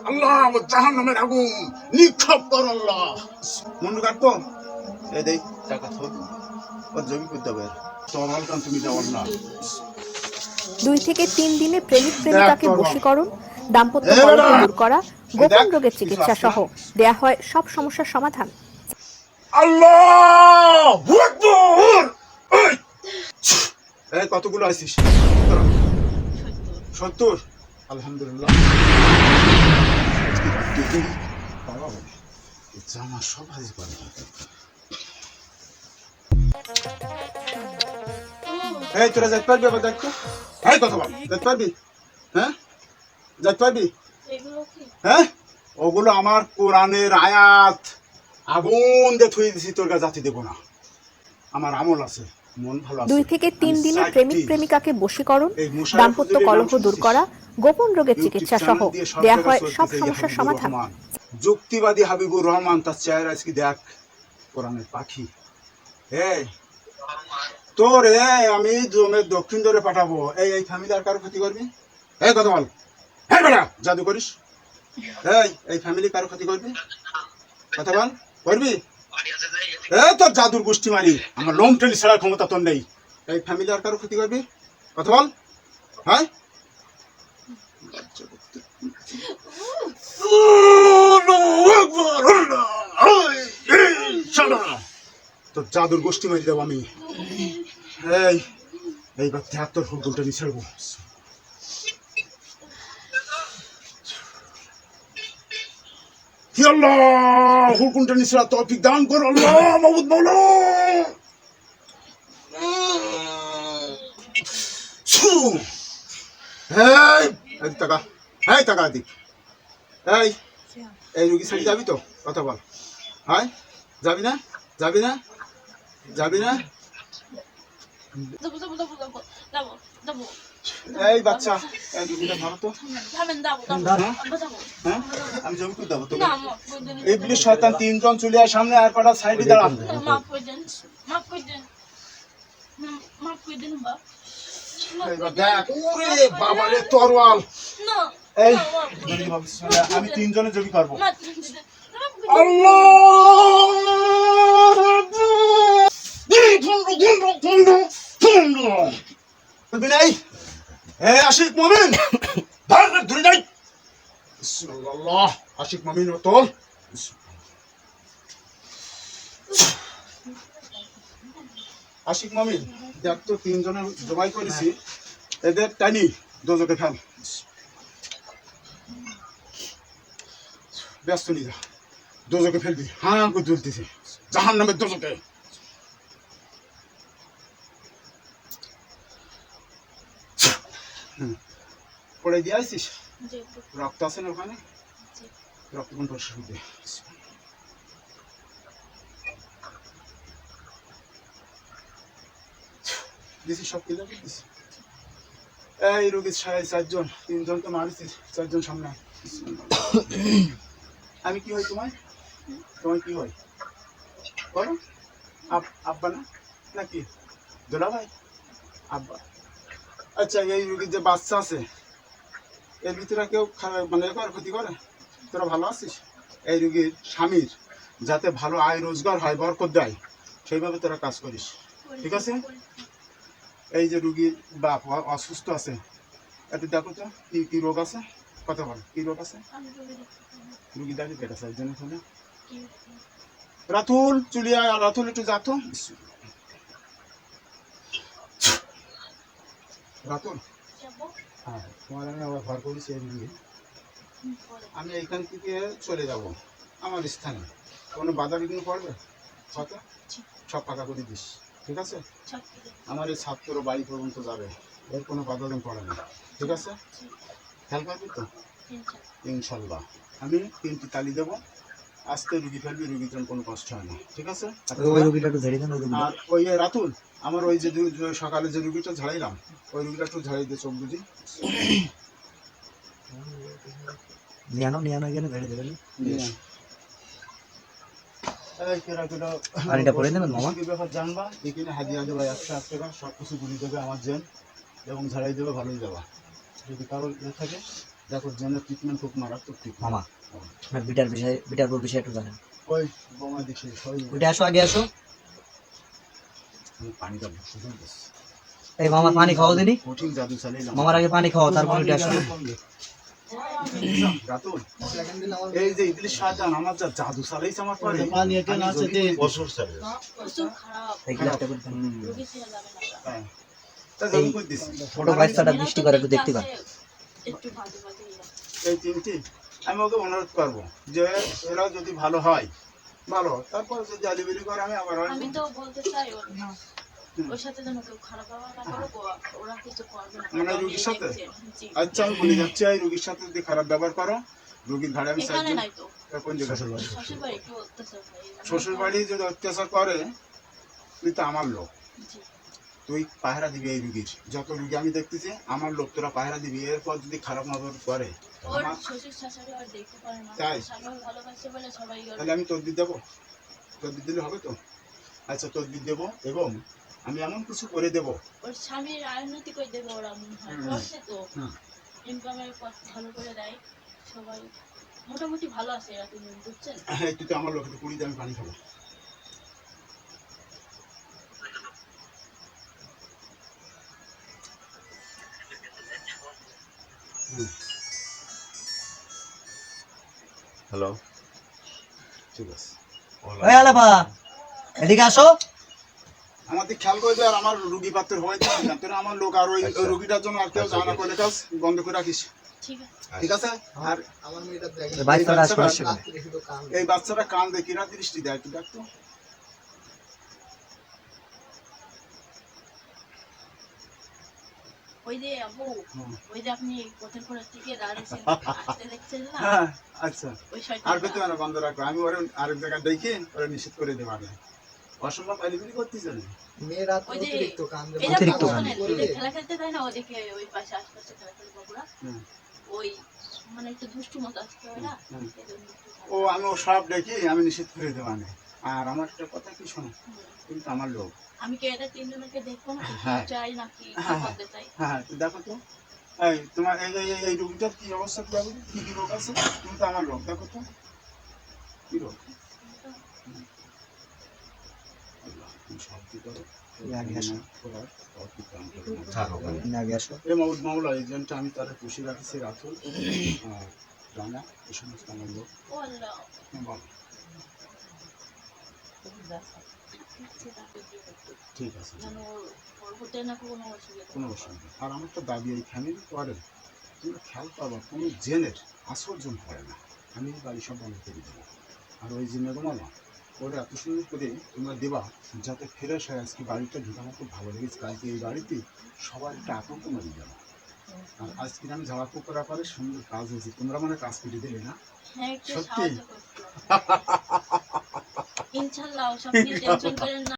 আল্লাহ ও জাহান্নামের আগুন নিক্ষেপ কর আল্লাহ। মনে রাখতো এই দেই টাকা থো ও জমি করতে হবে তোর হালকান তুমি যাও না। 2 থেকে 3 দিনে প্রেমিক দেখ প্রেমিকাকে তোর বশীকরণ, দাম্পত্য এ কলহ বেটা দূর করা, এই গোপন দেখ রোগের কিছু চিকিৎসা আসছে সহ না। দেয়া হয় সব সমস্যার সমাধান। আল্লাহু আকবার। এই কতগুলো আছিস? 70। আলহামদুলিল্লাহ। বাবা বলে জামা সব হাজি পাবে। এই তোরা যেতে পারবি আবার দেখতো? এই কথা বল যেতে পারবি? হ্যাঁ যেতে পারবি? হ্যাঁ ওগুলো আমার কোরআনের আয়াত, আগুন দিয়ে থুই দিছি, তোর কাছে জাতি দেবো না। আমার আমল আছে, মন ভালো আছে। 2 থেকে 3 আমি দিনে প্রেমিক চাইছি প্রেমিকাকে বশীকরণ, এই মুশারফ দাম্পত্য হুজুরের নাম কলহ দূর শুনছিস? করা, গোপন রোগের ইউটিউব চিকিৎসা সহ চ্যানেল দিয়ে সব দেয়া জায়গায় হয় সব চলতেছে এই সমস্যার হাবিবুর সমাধান। রহমান, যুক্তিবাদী হাবিবুর রহমান। তার চেহারা আজকে দেখ, কোরআনের পাখি। এই তোর আমি জমের দক্ষিণ ধরে পাঠাবো। এই ফ্যামিলি আর কারো ক্ষতি করবি? এই কথা বল। হ্যাঁ বেটা জাদু করিস? এই ফ্যামিলি কারো ক্ষতি করবি? কথা বল করবি? তোর জাদুর গোষ্ঠী মারি, আমার লোম টেলি ছাড়ার ক্ষমতা তোর নেই। এই ফ্যামিলি আর কারো ক্ষতি করবি? কথা বল। হ্যাঁ তোর জাদুর গোষ্ঠী মারি দেবো আমি। এইবার 73 ফুটবলটা নিয়ে ছাড়বো। আল্লাহ হুকুমটা নিয়ে তৌফিক দান করো আল্লাহ মাবুদ বলো। টাকা দিক। এই রুগী ছাড়ি যাবি তো? কথা বল। হ্যাঁ যাবি না? যাবি না? যাবি না? এই বাচ্চা এই রুগীটা ধরো তো। হ্যাঁ আমি জমি করে দেবো তোকে। ইবলিশ শয়তান 3 জন চলে আয় সামনে, আর কটা সাইডে দাঁড়া। এইবার দেখ ওরে বাবারে তরোয়াল। এই আমি 3 জনের জমি করবো। আশিক মমিন ধরে নাই। বিসমিল্লাহ আশিক মমিন তোল। আশিক মমিন দেখ তো 3 জনের জমাই করেছি, এদের টানি দোজকে ফেল। ব্যস্ত নি যা, দোজকে ফেলবি। হ্যাঁ করে তুলতেছি জাহান্নামের দোজকে। পড়ে দিয়ে আসছিস? রক্ত আছে না ওখানে? রক্ত কোন পরিষ্কার করবে? দিছি সব ক্লিয়ার করে দিছি। এই রোগীর 4জন, 3 জন তো মারিছি, 4 জন সামনে। আমি কি হই তোমার? তোমার কি হয় বলো? আব্বা না নাকি দোলা ভাই? আব্বা। আচ্ছা এই রোগীর যে বাচ্চা আছে এর ভিতরে কেউ মানে ক্ষতি করে? তোরা ভালো আছিস? এই রোগীর স্বামীর যাতে ভালো আয় রোজগার হয়, বরকত দেয়, সেইভাবে তোরা কাজ করিস, ঠিক আছে? এই যে রুগীর বাপ অসুস্থ আছে, একটু দেখো তো কি কি রোগ আছে। কথা বল কি রোগ আছে? রুগী দেখে কেটে আছে একজন এখানে। রাতুল চুলিয়া, রাতুল একটু যাতো। রাতুল হ্যাঁ তোমার আমি আবার ঘর করেছি এই রুগী। আমি এইখান থেকে চলে যাব আমার স্থানে, কোনো বাধা বিঘ্ন পড়বে? কথা সব পাকা করে দিস, ঠিক আছে? আমার এই ছাত্র বাড়ি পর্যন্ত যাবে, এর কোনো বাধা দিন পড়ে না, ঠিক আছে? খেয়াল করবি তো ইনশাল্লাহ। আমি 3টি তালি দেবো, আজকে রুগী ফেলবি, রুগীর জন্য কোনো কষ্ট হয় না, ঠিক আছে? আর ওই রাতুল আমার ওই যে সকালে যে রুগীটা ঝাড়াইলাম, ওই রুগীটা একটু ঝাড়াই দিয়ে চোখ বুঝি। জানবা এখানে হাদিয়া দেবে 108 টাকা, সব কিছু গুলি দেবে আমার জেন এবং ঝাড়াই দেবে, ভালোই যাবা। যদি কারোর থাকে দেখো জন্য ট্রিটমেন্ট খুব মারাত্মক ট্রিটমেন্ট। মামা আপনার বিটার বিষয়ে একটু জানেন। ওই বোমা দিচ্ছে সবাই ওইটা আসো, আগে আসো। পানি দাও। এই মামা পানি খাওয়া দিনি, কঠিন জাদু চালিয়ে মামার আগে পানি খাওয়া, তারপর ওইটা আসো। রাতুল, এই যে ইদলিশ শয়তান আমার যা জাদু চালাইছে আমার পরে পানি এটা না আছে যে বছর চালে প্রচুর খারাপ, এই গ্লাসটা করে দেন। রোগী ছেড়ে যাবে না ওরা। হ্যাঁ তা জাদু করে দিছি ছোট বাচ্চাটা বৃষ্টি করে একটু দেখতে পান। একটু বাজে বাজে ইয়া। এই তিনটি আমি ওকে অনুরোধ করবো যে এরা যদি ভালো হয় ভালো, তারপর যদি আলিবিলি করে আমি আবার আমি তো বলতে চাই ওর সাথে যেন কেউ খারাপ ব্যবহার না করুক, ওরা কিছু করবে না। মানে কারণ রোগীর এই সাথে? দেখছেন, জি। আচ্ছা আমি বলে যাচ্ছি এই রোগীর সাথে যদি খারাপ ব্যবহার করো, রোগীর ঘাড়ে আমি এখানে সাহায্য নাই তো, কোন জায়গায় শ্বশুর বাড়ি একটু অত্যাচার হয়, এই জন্য শ্বশুর বাড়ি যদি অত্যাচার করে তুই তো আমার লোক, জি। তুই পাহারা দিবি এই রুগীর, যত রুগী আমি দেখতেছি আমার লোক তোরা পাহারা দিবি। এরপর যদি খারাপ নজর করে ওর আমার- শ্বশুর শাশুড়ি আর দেখতে পারে না, তাই? স্বামী ভালোবাসে বলে সবাই ওর তাহলে আমি তদবির দেবো, তদবির দিলে হবে তো? আচ্ছা তদবির দেবো এবং আমি এমন কিছু করে দেবো ওর স্বামীর আয়ুন্নতি করে দেবে ওরা, মনে হয় হুম। করছে তো, হুম। ইনকামের পথ ভালো করে দেয়, সবাই মোটামুটি ভালো আছে এরা তিনজন, বুঝছেন? একটু তো আমার লোকে কুড়ি দামি পানি খাবো। হ্যালো ঠিক আছে ওই আলাপা, এদিকে আসো। আমাদের খেয়াল করবে আর আমার রুগী পাত্র হয়ে যাবে না, তোরা আমার লোক আর ওই ওই রুগীটার জন্য আর কেউ আচ্ছা, জানা ঠিক করে কাজ বন্ধ করে রাখিস, ঠিক আছে। ঠিক আছে? আর আমার মেয়েটা দেখে এই বাচ্চাটা বাচ্চাটা আসো। রাত্রে শুধু কান এই বাচ্চাটা কান দেখি না দৃষ্টি দেয়, একটু দেখতো। ওই যে আপু, হুম। ওই যে আপনি পথের পরের থেকে দাঁড়িয়েছেন আসতে দেখছেন না, হ্যাঁ আচ্ছা ওই আর শয়তানটা। পেতে মানে বন্ধ রাখবো, আমি ওরে আরেক জায়গায় দেখে ওরা নিষেধ করে দেবো আগে। অসম্ভব আলিবিলি করতেছে না। মেয়ে রাত্রে ওই যে অতিরিক্ত কান দেয়। এই যে অতিরিক্ত আপু কান। শোনেন, ওই যে খেলা খেলতে দেয় না ওদিকে, ওই পাশে আশপাশে খেলা খেলে বাবুরা, হুম। ওই মানে একটু দুষ্টু মতো আসতে হয় না, হুম। এই জন্য একটু ও আমি ও সব দেখি আমি নিষেধ করে দেবো আগে। আর আমার একটা কথা কি শোনো, হুম। কিন্তু আমার লোক, আমি কি এদের তিনজনকে দেখবো না, হ্যাঁ। চাই নাকি কি হ্যাঁ। করতে চাই? হ্যাঁ তো দেখো তো এই তোমার এই এই এই রোগীটার কি অবস্থা, দেখো তো, কি কি রোগ আছে, তুমি তো আমার লোক, দেখো তো কি রোগ। আল্লাহ, তুমি সব কি করো। আগে আসো। থাক ওখানে। আগে আসো। এই মামলা এজেন্টটা আমি তারা পুষে রাখছি, রাতুল আর রানা, এই সমস্ত আমার লোক। ও আল্লাহ, বল, ঠিক আছে যেন ওর হতে না কোনো অসুবিধা কোনো না হয়। অসুবিধা নেই। আর আমার তো দাবি এই ফ্যামিলি করে তোমরা খেয়াল পাবা কোনো জেনের আশ্রজন করে না, আমি এই বাড়ি সব বন্ধ করে দেবো। আর ওই যে মেঘমালা ওরা এত সুন্দর করে তোমরা দেবা যাতে ফ্রেশ হয়। আজকে বাড়িটা ঢুকে আমার খুব ভালো লেগেছে, কালকে এই বাড়িতে সবার একটা আতঙ্ক মারি যাবে। আর আজকে আমি ঝাড়া পোকরা করে সুন্দর কাজ হয়েছে, তোমরা মানে কাজ করে দিলে না হ্যাঁ, একটু সত্যি? সাহায্য করতে হবে। ইনশাল্লাহ, সব নিয়ে টেনশন করেন না।